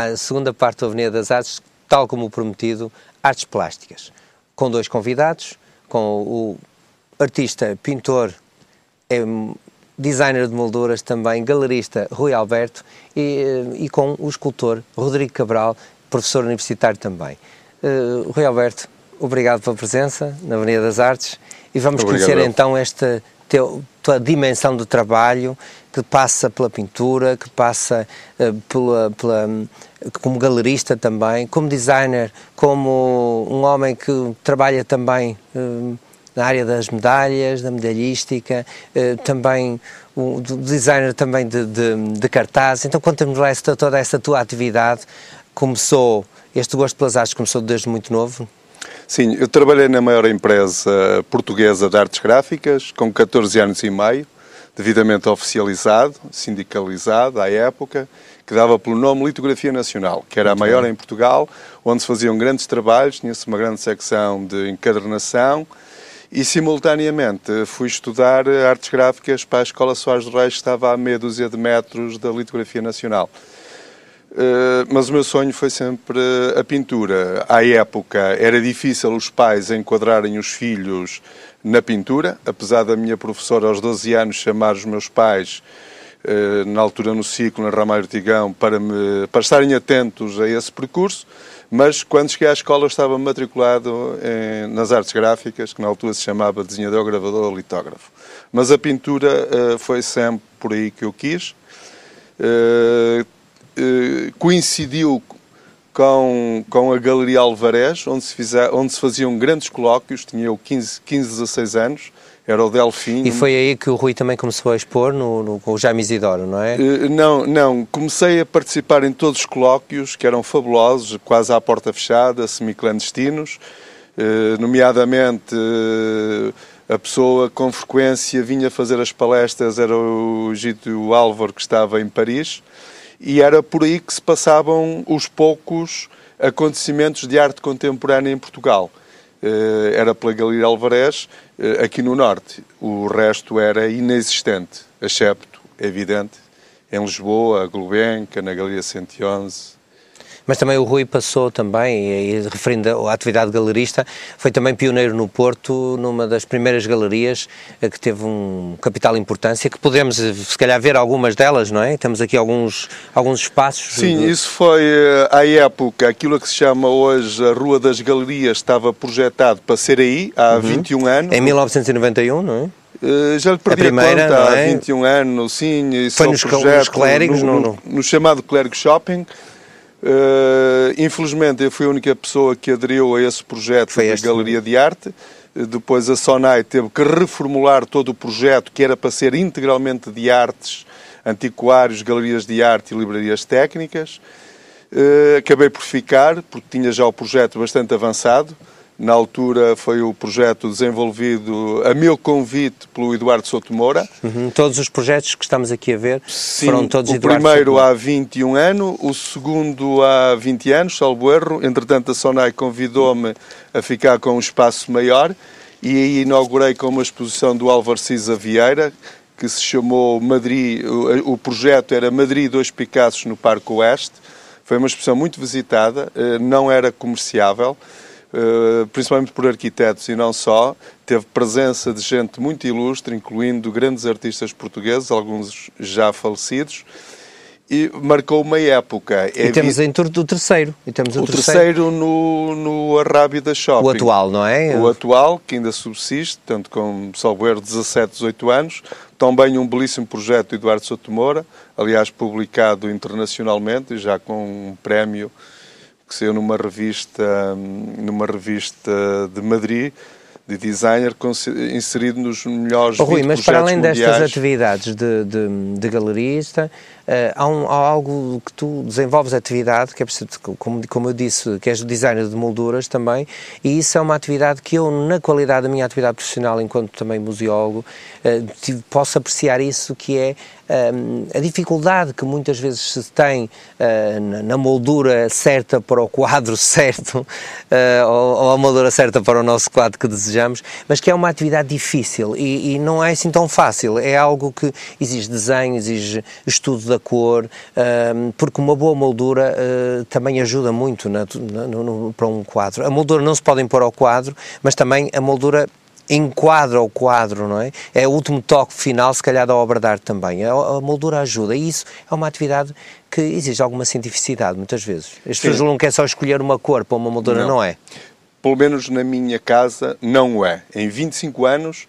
a segunda parte da Avenida das Artes, tal como o prometido, artes plásticas, com 2 convidados, com o artista, pintor, designer de molduras também, galerista Rui Alberto e com o escultor Rodrigo Cabral, professor universitário também. Rui Alberto, obrigado pela presença na Avenida das Artes e vamos conhecer então esta tua dimensão do trabalho que passa pela pintura, que passa como galerista também, como designer, como um homem que trabalha também na área das medalhas, da medalhística, também o designer também de cartazes. Então conta-nos lá toda essa tua atividade. Este gosto pelas artes começou desde muito novo? Sim, eu trabalhei na maior empresa portuguesa de artes gráficas, com 14 anos e meio, devidamente oficializado, sindicalizado à época, que dava pelo nome Litografia Nacional, que era a maior em Portugal, onde se faziam grandes trabalhos, tinha-se uma grande secção de encadernação e, simultaneamente, fui estudar artes gráficas para a Escola Soares do Reis, que estava a meia dúzia de metros da Litografia Nacional. Mas o meu sonho foi sempre a pintura. À época era difícil os pais enquadrarem os filhos na pintura, apesar da minha professora aos 12 anos chamar os meus pais, na altura no ciclo, na Ramalho Ortigão, para estarem atentos a esse percurso, mas quando cheguei à escola estava matriculado nas artes gráficas, que na altura se chamava desenhador, gravador, litógrafo. Mas a pintura foi sempre por aí que eu quis. Coincidiu com a Galeria Alvarez, onde se faziam grandes colóquios, tinha eu 15, 16 anos, era o Delfim. E foi aí que o Rui também começou a expor com o Jaime Isidoro, não é? Não, comecei a participar em todos os colóquios, que eram fabulosos, quase à porta fechada, semi-clandestinos, nomeadamente a pessoa com frequência vinha fazer as palestras, era o Gito Álvaro, que estava em Paris, e era por aí que se passavam os poucos acontecimentos de arte contemporânea em Portugal. Era pela Galeria Alvarez, aqui no Norte. O resto era inexistente, excepto, é evidente, em Lisboa, a Gulbenkian, na Galeria 111... Mas também o Rui passou também, e referindo à atividade galerista, foi também pioneiro no Porto, numa das primeiras galerias que teve um capital importância, que podemos, se calhar, ver algumas delas, não é? Temos aqui alguns espaços. Sim, isso foi, à época, aquilo que se chama hoje a Rua das Galerias, estava projetado para ser aí, há 21 anos. Em 1991, não é? Já lhe perdi a conta, há 21 anos, sim. Foi nos Clérigos, no chamado Clérigo Shopping. Infelizmente eu fui a única pessoa que aderiu a esse projeto da Galeria de Arte. Depois a Sonai teve que reformular todo o projeto, que era para ser integralmente de artes, antiquários, galerias de arte e livrarias técnicas. Acabei por ficar, porque tinha já o projeto bastante avançado. Na altura foi o projeto desenvolvido a meu convite pelo Eduardo Souto Moura. Todos os projetos que estamos aqui a ver foram todos Eduardo Souto Moura. O primeiro há 21 anos, o segundo há 20 anos, salvo erro. Entretanto, a Sonai convidou-me a ficar com um espaço maior e aí inaugurei com uma exposição do Álvaro Cisa Vieira, que se chamou Madrid, o projeto era Madrid 2 Picassos no Parque Oeste. Foi uma exposição muito visitada, não era comerciável. Principalmente por arquitetos e não só, teve presença de gente muito ilustre, incluindo grandes artistas portugueses, alguns já falecidos, e marcou uma época. E temos o terceiro. O terceiro no Arrábida Shopping. O atual, não é? O atual, que ainda subsiste, tanto com, salvo erro, 17, 18 anos. Também um belíssimo projeto de Eduardo Souto Moura, aliás, publicado internacionalmente, já com um prémio que saiu numa revista de Madrid, de designer, inserido nos melhores 20 Rui, mas para além mundiais. Destas atividades de galerista, há algo que tu desenvolves atividade, que é preciso, como eu disse, que és designer de molduras também, e isso é uma atividade que eu, na qualidade da minha atividade profissional, enquanto também museólogo, posso apreciar isso, que é a dificuldade que muitas vezes se tem na moldura certa para o quadro certo, ou a moldura certa para o nosso quadro que desejamos, mas que é uma atividade difícil e não é assim tão fácil. É algo que exige desenho, exige estudo da cor, porque uma boa moldura também ajuda muito para um quadro. A moldura não se pode impor ao quadro, mas também a moldura enquadra o quadro, não é? É o último toque final, se calhar, da obra de arte também. A moldura ajuda e isso é uma atividade que exige alguma cientificidade, muitas vezes. As pessoas não querem só escolher uma cor para uma moldura, não é? Pelo menos na minha casa não é. Em 25 anos,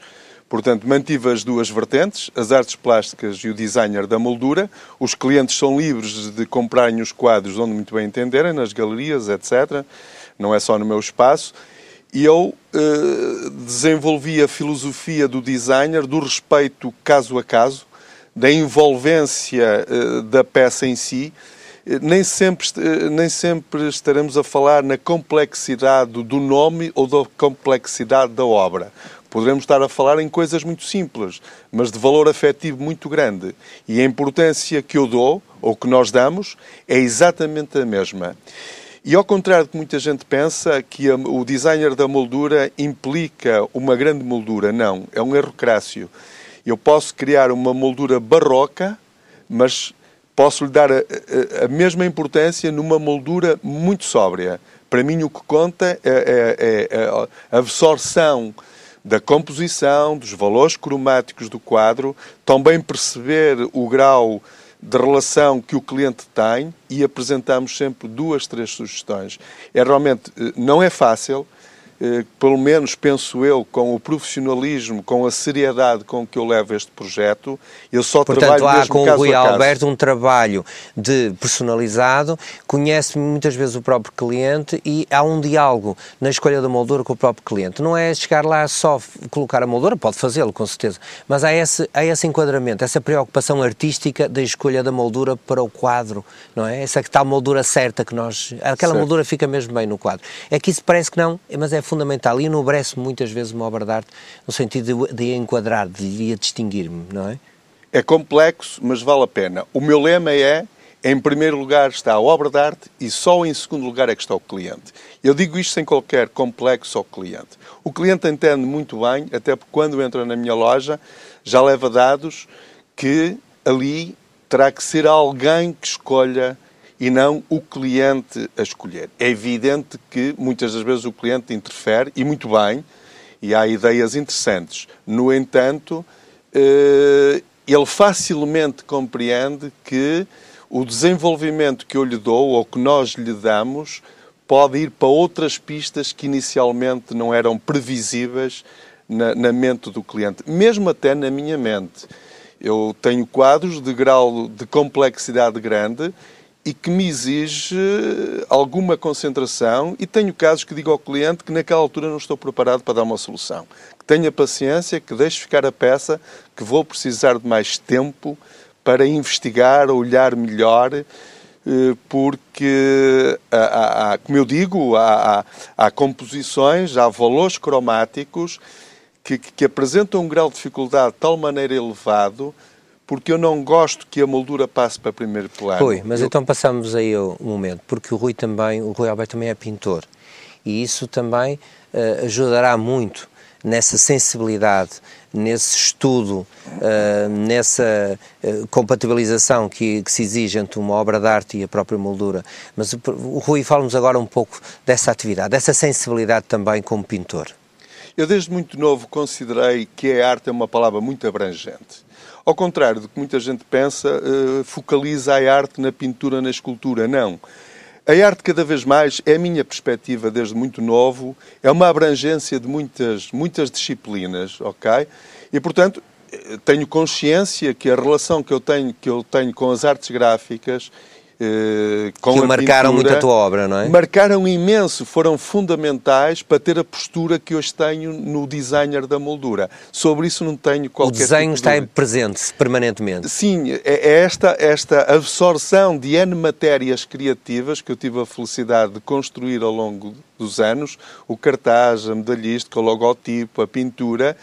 portanto, mantive as duas vertentes, as artes plásticas e o designer da moldura. Os clientes são livres de comprarem os quadros onde muito bem entenderem, nas galerias, etc. Não é só no meu espaço. E eu desenvolvi a filosofia do designer, do respeito caso a caso, da envolvência da peça em si. Nem sempre estaremos a falar na complexidade do nome ou da complexidade da obra. Poderemos estar a falar em coisas muito simples, mas de valor afetivo muito grande. E a importância que eu dou, ou que nós damos, é exatamente a mesma. E ao contrário do que muita gente pensa, que o designer da moldura implica uma grande moldura. Não, é um erro crásseo. Eu posso criar uma moldura barroca, mas posso lhe dar a mesma importância numa moldura muito sóbria. Para mim o que conta é a absorção da composição, dos valores cromáticos do quadro, também perceber o grau de relação que o cliente tem e apresentamos sempre 2, 3 sugestões. Realmente não é fácil, pelo menos penso eu, com o profissionalismo, com a seriedade com que eu levo este projeto. Eu só trabalho mesmo com caso o Rui a caso. Alberto um trabalho personalizado, conhece muitas vezes o próprio cliente e há um diálogo na escolha da moldura com o próprio cliente. Não é chegar lá só colocar a moldura, pode fazê-lo com certeza, mas há esse enquadramento, essa preocupação artística da escolha da moldura para o quadro, não é? Essa tal moldura certa que aquela moldura fica mesmo bem no quadro. É que isso parece que não, mas é fundamental e enobrece muitas vezes uma obra de arte no sentido de enquadrar, de distinguir-me, não é? É complexo, mas vale a pena. O meu lema é, em primeiro lugar está a obra de arte e só em segundo lugar é que está o cliente. Eu digo isto sem qualquer complexo ao cliente. O cliente entende muito bem, até porque quando entra na minha loja já leva dados que ali terá que ser alguém que escolha e não o cliente a escolher. É evidente que muitas das vezes o cliente interfere, e muito bem, e há ideias interessantes. No entanto, ele facilmente compreende que o desenvolvimento que eu lhe dou, ou que nós lhe damos, pode ir para outras pistas que inicialmente não eram previsíveis na mente do cliente, mesmo até na minha mente. Eu tenho quadros de grau de complexidade grande e que me exige alguma concentração, e tenho casos que digo ao cliente que naquela altura não estou preparado para dar uma solução. Que tenha paciência, que deixe ficar a peça, que vou precisar de mais tempo para investigar, olhar melhor, porque, como eu digo, há composições, há valores cromáticos que apresentam um grau de dificuldade de tal maneira elevado, porque eu não gosto que a moldura passe para primeiro plano. Rui, mas então passamos aí um momento, porque o Rui Alberto também é pintor, e isso também ajudará muito nessa sensibilidade, nesse estudo, nessa compatibilização que se exige entre uma obra de arte e a própria moldura. Mas o Rui, fala-nos agora um pouco dessa atividade, dessa sensibilidade também como pintor. Eu desde muito novo considerei que a arte é uma palavra muito abrangente. Ao contrário do que muita gente pensa, focaliza a arte na pintura, na escultura. Não. A arte, cada vez mais, é a minha perspectiva desde muito novo, é uma abrangência de muitas disciplinas, ok? E, portanto, tenho consciência que a relação que eu tenho com as artes gráficas, com que marcaram muito a tua obra, não é? Marcaram imenso, foram fundamentais para ter a postura que hoje tenho no designer da moldura. Sobre isso não tenho qualquer tipo de dúvida. O desenho está presente permanentemente. Sim, é esta absorção de N matérias criativas que eu tive a felicidade de construir ao longo dos anos, o cartaz, a medalhística, o logotipo, a pintura,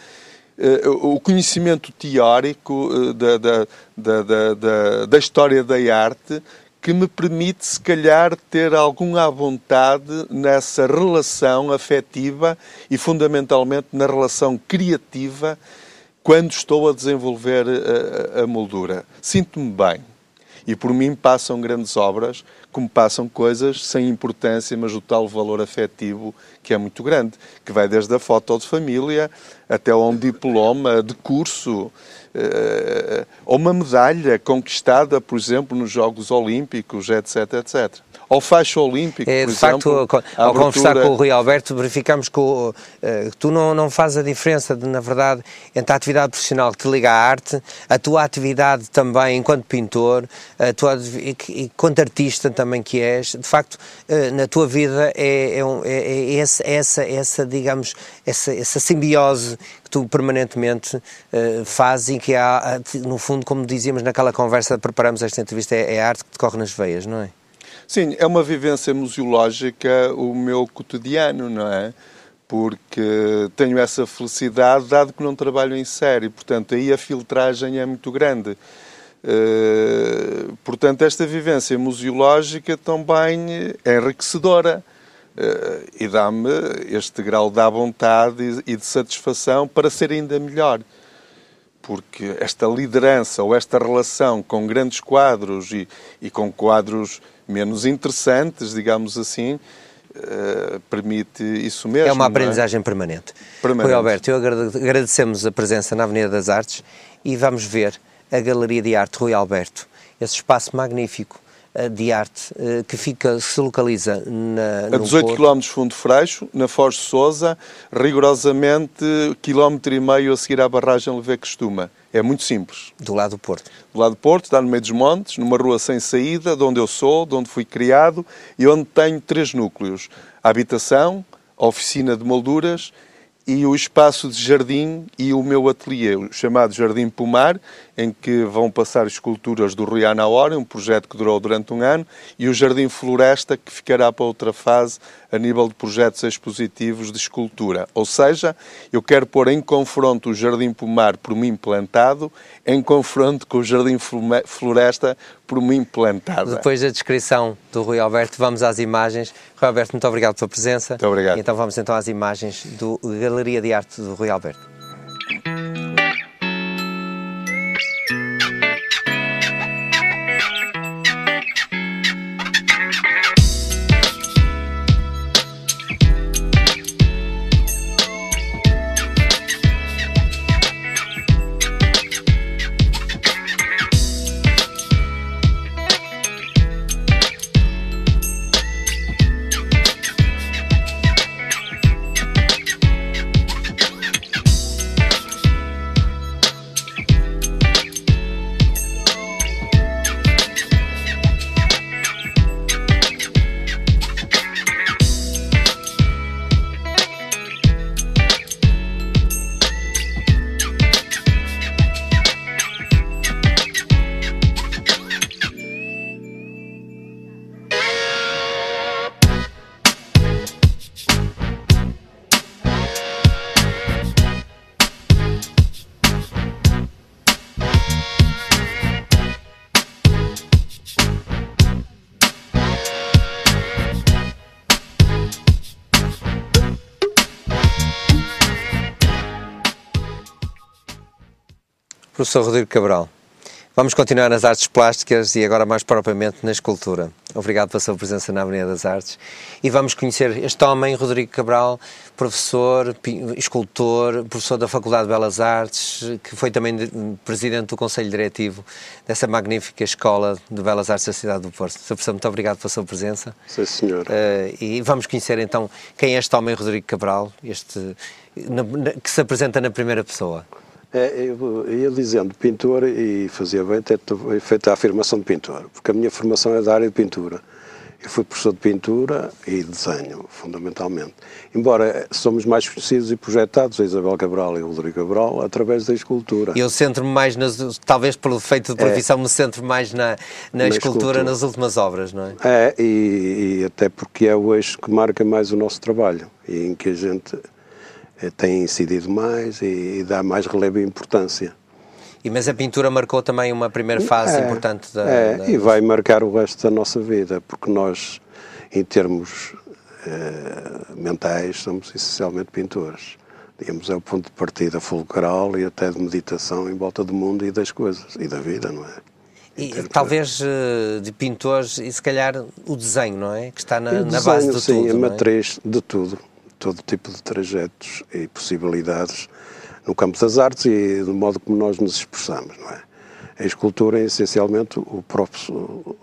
o conhecimento teórico da história da arte que me permite, se calhar, ter alguma vontade nessa relação afetiva e, fundamentalmente, na relação criativa quando estou a desenvolver a moldura. Sinto-me bem. E por mim passam grandes obras, como passam coisas sem importância, mas o tal valor afetivo que é muito grande, que vai desde a foto de família até a um diploma de curso, ou uma medalha conquistada, por exemplo, nos Jogos Olímpicos, etc, etc. Ao faixo olímpico, por exemplo... De facto, ao conversar com o Rui Alberto, verificamos que tu não fazes a diferença, na verdade, entre a atividade profissional que te liga à arte, a tua atividade também enquanto pintor, enquanto artista também que és. De facto, na tua vida essa simbiose que tu permanentemente fazes e que há, no fundo, como dizíamos naquela conversa, preparamos esta entrevista, é a arte que te corre nas veias, não é? Sim, é uma vivência museológica o meu cotidiano, não é? Porque tenho essa felicidade, dado que não trabalho em série, portanto, aí a filtragem é muito grande. Portanto, esta vivência museológica também é enriquecedora e dá-me este grau de vontade e de satisfação para ser ainda melhor. Porque esta liderança ou esta relação com grandes quadros e com quadros menos interessantes, digamos assim, permite isso mesmo. É uma aprendizagem permanente. Rui Alberto, agradecemos a presença na Avenida das Artes e vamos ver a Galeria de Arte Rui Alberto, esse espaço magnífico de arte que se localiza a 18 km de Fundo Freixo, na Foz de Sousa, rigorosamente 1,5 km a seguir à barragem Levé Costuma. É muito simples. Do lado do Porto. Do lado do Porto, está no meio dos montes, numa rua sem saída, de onde eu sou, de onde fui criado e onde tenho 3 núcleos. A habitação, a oficina de molduras e o espaço de jardim e o meu ateliê, o chamado Jardim Pomar, em que vão passar esculturas do Rui Anaori, um projeto que durou durante um ano, e o Jardim Floresta, que ficará para outra fase a nível de projetos expositivos de escultura. Ou seja, eu quero pôr em confronto o Jardim Pomar por mim plantado, em confronto com o Jardim Floresta por mim plantado. Depois da descrição do Rui Alberto, vamos às imagens. Rui Alberto, muito obrigado pela presença. Muito obrigado. Então vamos às imagens da Galeria de Arte do Rui Alberto. Professor Rodrigo Cabral, vamos continuar nas artes plásticas e agora mais propriamente na escultura. Obrigado pela sua presença na Avenida das Artes e vamos conhecer este homem, Rodrigo Cabral, professor, escultor, professor da Faculdade de Belas Artes, que foi também presidente do Conselho Diretivo dessa magnífica Escola de Belas Artes da cidade do Porto. Sr. Professor, muito obrigado pela sua presença. Sim, senhor. E vamos conhecer então quem é este homem, Rodrigo Cabral, que se apresenta na primeira pessoa. Eu ia dizendo pintor e fazia bem ter feito a afirmação de pintor, porque a minha formação é da área de pintura. Eu fui professor de pintura e desenho, fundamentalmente. Embora somos mais conhecidos e projetados, a Isabel Cabral e o Rodrigo Cabral, através da escultura. Eu centro-me mais, talvez pelo defeito de profissão, me centro mais na escultura nas últimas obras, não é? E até porque é o eixo que marca mais o nosso trabalho e em que a gente tem incidido mais e dá mais relevo e importância. Mas a pintura marcou também uma primeira fase importante e vai marcar o resto da nossa vida, porque nós, em termos mentais, somos essencialmente pintores. Digamos, é o ponto de partida fulcral e até de meditação em volta do mundo e das coisas, e da vida, não é? E talvez de pintores, e se calhar o desenho, não é? Que está na desenho, base de tudo, sim, a não matriz de tudo. Todo tipo de trajetos e possibilidades no campo das artes e do modo como nós nos expressamos, não é? A escultura é essencialmente o próprio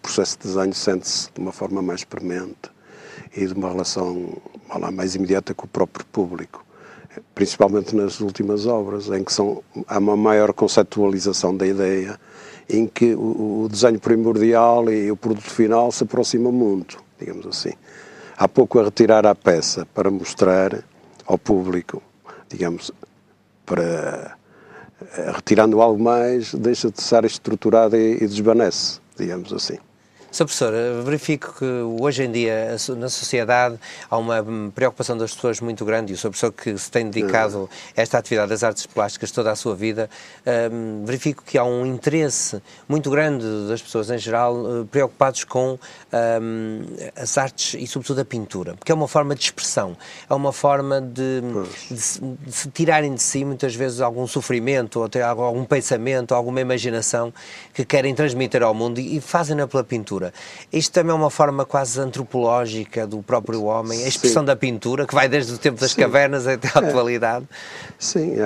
processo de desenho, sente-se de uma forma mais premente e de uma relação mais imediata com o próprio público, principalmente nas últimas obras, em que há uma maior conceptualização da ideia, em que o desenho primordial e o produto final se aproximam muito, digamos assim. Há pouco a retirar a peça para mostrar ao público, digamos, retirando algo mais, deixa de estar estruturada e desvanece, digamos assim. Sr. Professor, verifico que hoje em dia na sociedade há uma preocupação das pessoas muito grande, e o Sr. Professor que se tem dedicado a esta atividade das artes plásticas toda a sua vida, verifico que há um interesse muito grande das pessoas em geral preocupados com as artes e sobretudo a pintura, porque é uma forma de expressão, é uma forma de se tirarem de si muitas vezes algum sofrimento, ou até algum pensamento, alguma imaginação que querem transmitir ao mundo e fazem-na pela pintura. Isto também é uma forma quase antropológica do próprio homem, a expressão da pintura, que vai desde o tempo das cavernas até à atualidade,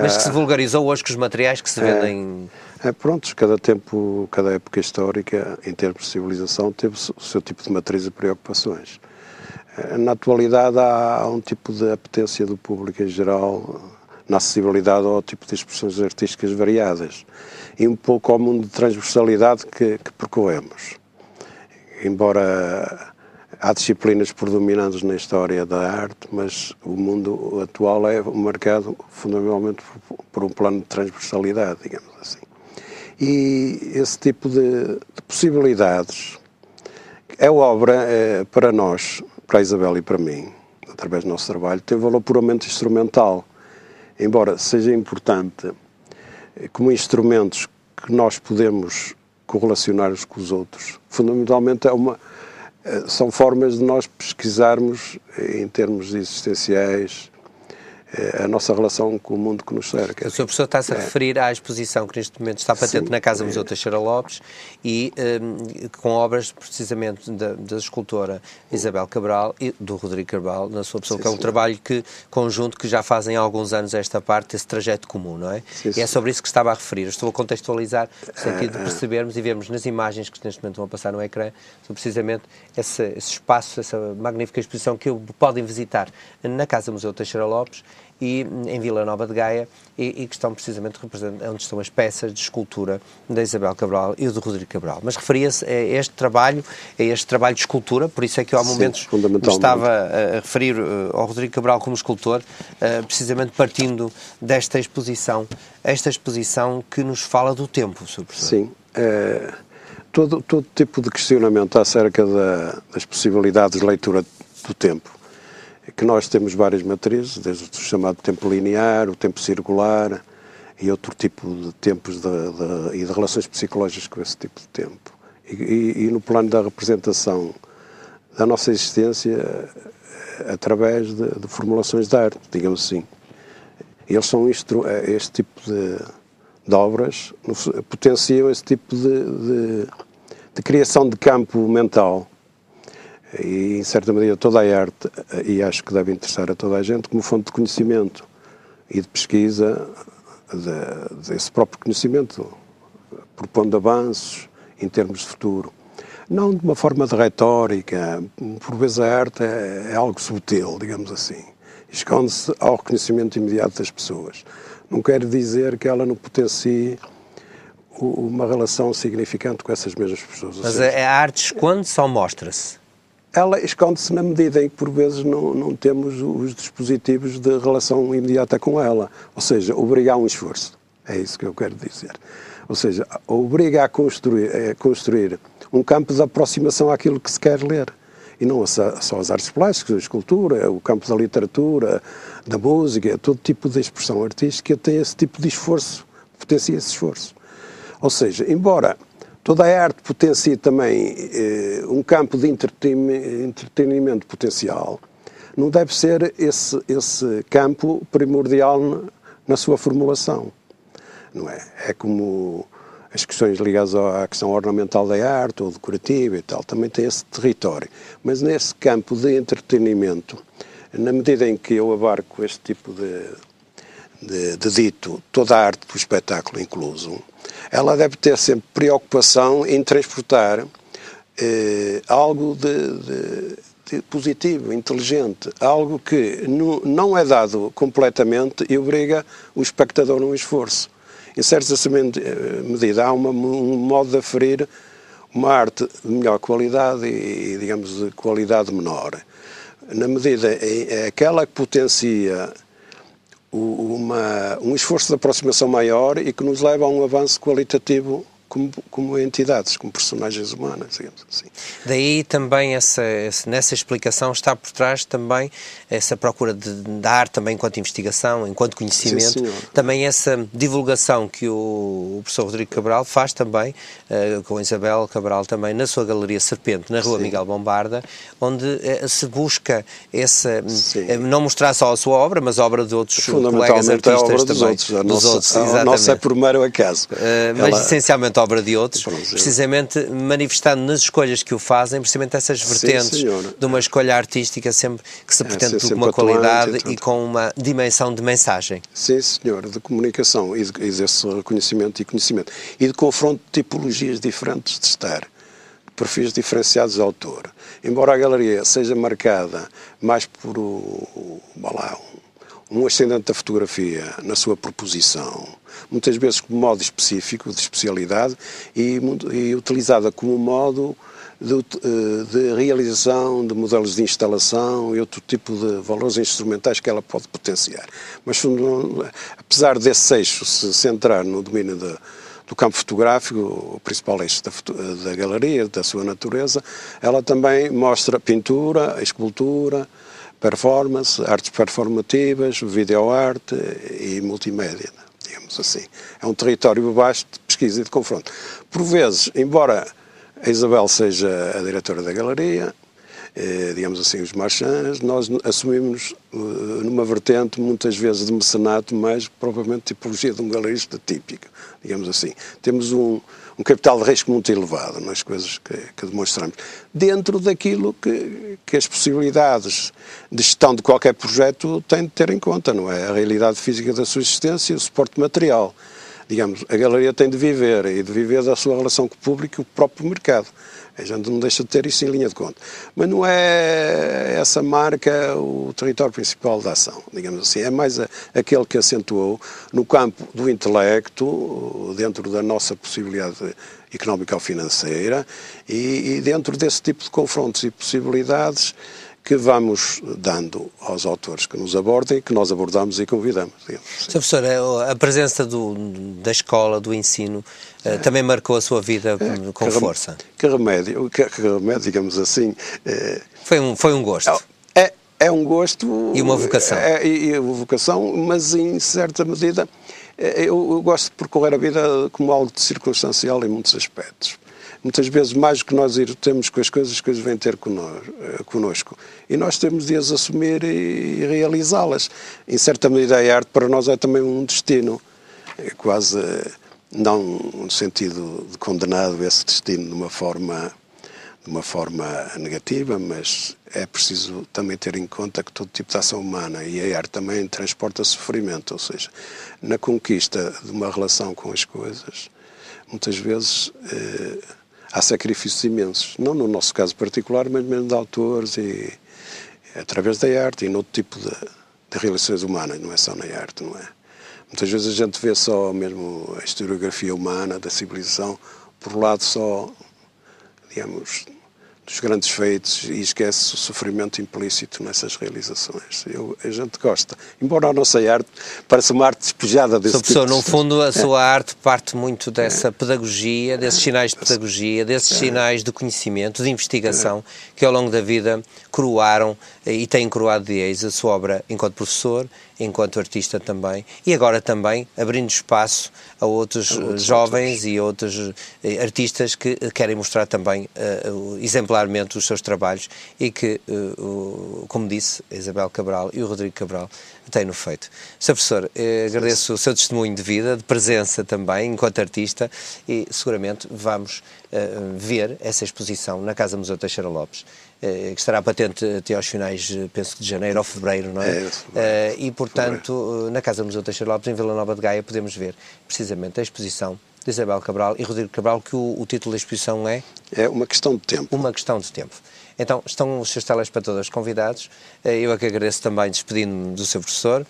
mas que se vulgarizou hoje com os materiais que se vendem. Pronto, cada época histórica, em termos de civilização, teve o seu tipo de matriz e preocupações. Na atualidade há um tipo de apetência do público em geral, na acessibilidade ao tipo de expressões artísticas variadas, e um pouco ao mundo de transversalidade que percorremos. Embora há disciplinas predominantes na história da arte, mas o mundo atual é marcado fundamentalmente por um plano de transversalidade, digamos assim. E esse tipo de possibilidades é obra, para nós, para a Isabel e para mim, através do nosso trabalho, tem valor puramente instrumental, embora seja importante como instrumentos que nós podemos correlacionar uns com os outros. Fundamentalmente são formas de nós pesquisarmos em termos existenciais a nossa relação com o mundo que nos cerca. O Sr. Professor está-se a referir à exposição que neste momento está patente na Casa Museu Teixeira Lopes e com obras precisamente da escultora Isabel Cabral e do Rodrigo Cabral, na sua pessoa, que é um trabalho conjunto que já fazem há alguns anos esta parte, esse trajeto comum, não é? E é sobre isso que estava a referir. Eu estou a contextualizar no sentido de percebermos e vermos nas imagens que neste momento vão passar no ecrã, precisamente esse espaço, essa magnífica exposição que podem visitar na Casa Museu Teixeira Lopes e em Vila Nova de Gaia, e que estão precisamente onde estão as peças de escultura da Isabel Cabral e do Rodrigo Cabral. Mas referia-se a este trabalho de escultura, por isso é que eu há momentos me estava a referir ao Rodrigo Cabral como escultor, precisamente partindo desta exposição, esta exposição que nos fala do tempo, Sr. Professor. Sim. Todo tipo de questionamento acerca das possibilidades de leitura do tempo, que nós temos várias matrizes, desde o chamado tempo linear, o tempo circular e outro tipo de tempos e de relações psicológicas com esse tipo de tempo. E no plano da representação da nossa existência através de formulações de arte, digamos assim. Eles são este tipo de obras, potenciam esse tipo de criação de campo mental. E, em certa medida, toda a arte, e acho que deve interessar a toda a gente, como fonte de conhecimento e de pesquisa desse próprio conhecimento, propondo avanços em termos de futuro. Não de uma forma de retórica, por vezes a arte é algo subtil, digamos assim. Esconde-se ao reconhecimento imediato das pessoas. Não quer dizer que ela não potencie uma relação significante com essas mesmas pessoas. Mas a arte esconde-se ou mostra-se? Ela esconde-se na medida em que, por vezes, não temos os dispositivos de relação imediata com ela. Ou seja, obriga a um esforço. É isso que eu quero dizer. Ou seja, obriga a construir um campo de aproximação àquilo que se quer ler. E não só as artes plásticas, a escultura, o campo da literatura, da música, todo tipo de expressão artística tem esse tipo de esforço, potencia esse esforço. Ou seja, embora toda a arte potencie também um campo de entretenimento potencial, não deve ser esse campo primordial na sua formulação. Não é? É como as questões ligadas à questão ornamental da arte ou decorativa e tal, também tem esse território. Mas nesse campo de entretenimento, na medida em que eu abarco este tipo de dito, toda a arte do espetáculo incluso, ela deve ter sempre preocupação em transportar algo de positivo, inteligente, algo que não é dado completamente e obriga o espectador a um esforço. Em certa medida, há um modo de aferir uma arte de melhor qualidade e, digamos, de qualidade menor. Na medida em aquela que potencia um esforço de aproximação maior e que nos leva a um avanço qualitativo como entidades, como personagens humanas, digamos assim. Daí também nessa explicação está por trás também essa procura da arte também enquanto investigação, enquanto conhecimento, sim, também essa divulgação que o professor Rodrigo Cabral faz também, com a Isabel Cabral também, na sua Galeria Serpente, na Rua Miguel Bombarda, onde se busca não mostrar só a sua obra, mas a obra de outros colegas artistas a obra também. Dos outros, a nossa é por mero acaso. Mas essencialmente obra de outros, precisamente manifestando nas escolhas que o fazem, precisamente essas vertentes de uma escolha artística sempre que se pretende com uma qualidade e com uma dimensão de mensagem. Sim, senhor, de comunicação e desse reconhecimento e conhecimento. E de confronto de tipologias diferentes de estar, de perfis diferenciados de autor. Embora a galeria seja marcada mais por um ascendente da fotografia na sua proposição, muitas vezes como modo específico, de especialidade, e utilizada como modo de realização de modelos de instalação e outro tipo de valores instrumentais que ela pode potenciar. Mas, apesar desse eixo se centrar no domínio do campo fotográfico, o principal eixo da galeria, da sua natureza, ela também mostra pintura, escultura, performance, artes performativas, videoarte e multimédia, digamos assim. É um território vasto de pesquisa e de confronto. Por vezes, embora a Isabel seja a diretora da galeria, digamos assim, os marchands, nós assumimos numa vertente, muitas vezes de mecenato, mas provavelmente tipologia de um galerista típico, digamos assim. Temos um capital de risco muito elevado nas coisas que demonstramos. Dentro daquilo que as possibilidades de gestão de qualquer projeto têm de ter em conta, não é? A realidade física da sua existência e o suporte material. Digamos, a galeria tem de viver e de viver da sua relação com o público e o próprio mercado. A gente não deixa de ter isso em linha de conta. Mas não é essa marca o território principal da ação, digamos assim. É mais aquele que acentuou no campo do intelecto, dentro da nossa possibilidade económica ou financeira, e dentro desse tipo de confrontos e possibilidades que vamos dando aos autores que nos abordem, que nós abordamos e convidamos. Sr. Professor, a presença da escola, do ensino, também marcou a sua vida com força? Que remédio, digamos assim. Foi um gosto. É um gosto. E uma vocação. E uma vocação, mas em certa medida eu gosto de percorrer a vida como algo de circunstancial em muitos aspectos. Muitas vezes, mais do que nós temos com as coisas vêm ter connosco. E nós temos de as assumir e realizá-las. Em certa medida, a arte para nós é também um destino. É quase, não no sentido de condenado esse destino de uma forma negativa, mas é preciso também ter em conta que todo tipo de ação humana e a arte também transporta sofrimento. Ou seja, na conquista de uma relação com as coisas, muitas vezes há sacrifícios imensos, não no nosso caso particular, mas mesmo de autores e através da arte e noutro tipo de relações humanas, não é só na arte, não é? Muitas vezes a gente vê só mesmo a historiografia humana da civilização por lado só, digamos, dos grandes feitos e esquece o sofrimento implícito nessas realizações. A gente gosta. Embora a nossa arte pareça uma arte despejada desse tipo de... No fundo, a sua arte parte muito dessa pedagogia, desses sinais de pedagogia, desses sinais de conhecimento, de investigação, que ao longo da vida coroaram e têm coroado de êxito a sua obra enquanto professor, enquanto artista também, e agora também abrindo espaço a outros jovens e outros artistas que querem mostrar também exemplarmente os seus trabalhos e que, como disse, a Isabel Cabral e o Rodrigo Cabral têm-no feito. Sr. Professor, agradeço o seu testemunho de vida, de presença também, enquanto artista, e seguramente vamos ver essa exposição na Casa Museu Teixeira Lopes, que estará patente até aos finais, penso, de janeiro ou fevereiro, não é? E, portanto, na Casa Museu Teixeira Lopes, em Vila Nova de Gaia, podemos ver precisamente a exposição de Isabel Cabral e Rodrigo Cabral, que o título da exposição é... É uma questão de tempo. Uma questão de tempo. Então, estão os seus telespectadores convidados, eu é que agradeço também, despedindo-me do seu professor,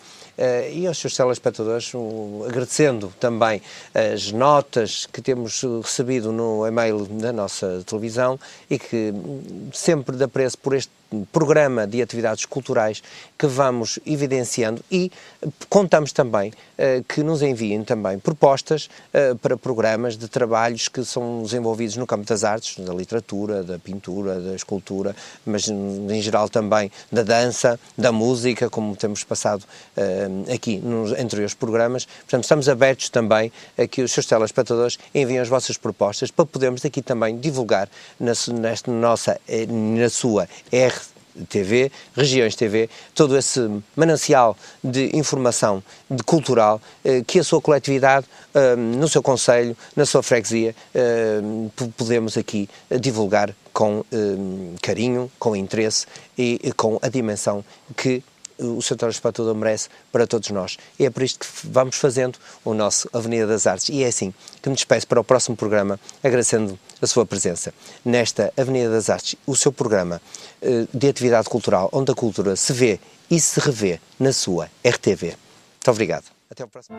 e aos seus telespectadores, agradecendo também as notas que temos recebido no e-mail da nossa televisão e que sempre de apreço por este programa de atividades culturais que vamos evidenciando, e contamos também que nos enviem também propostas para programas de trabalhos que são desenvolvidos no campo das artes, da literatura, da pintura, da escultura, mas em geral também da dança, da música, como temos passado aqui nos anteriores programas. Portanto, estamos abertos também a que os seus telespectadores enviem as vossas propostas para podermos aqui também divulgar na sua RTV, Regiões TV, todo esse manancial de informação de cultural que a sua coletividade, no seu concelho, na sua freguesia, podemos aqui divulgar com carinho, com interesse e com a dimensão que o seu telespectador merece para todos nós. E é por isto que vamos fazendo o nosso Avenida das Artes. E é assim que me despeço para o próximo programa, agradecendo a sua presença nesta Avenida das Artes, o seu programa de atividade cultural, onde a cultura se vê e se revê na sua RTV. Muito obrigado. Até o próximo.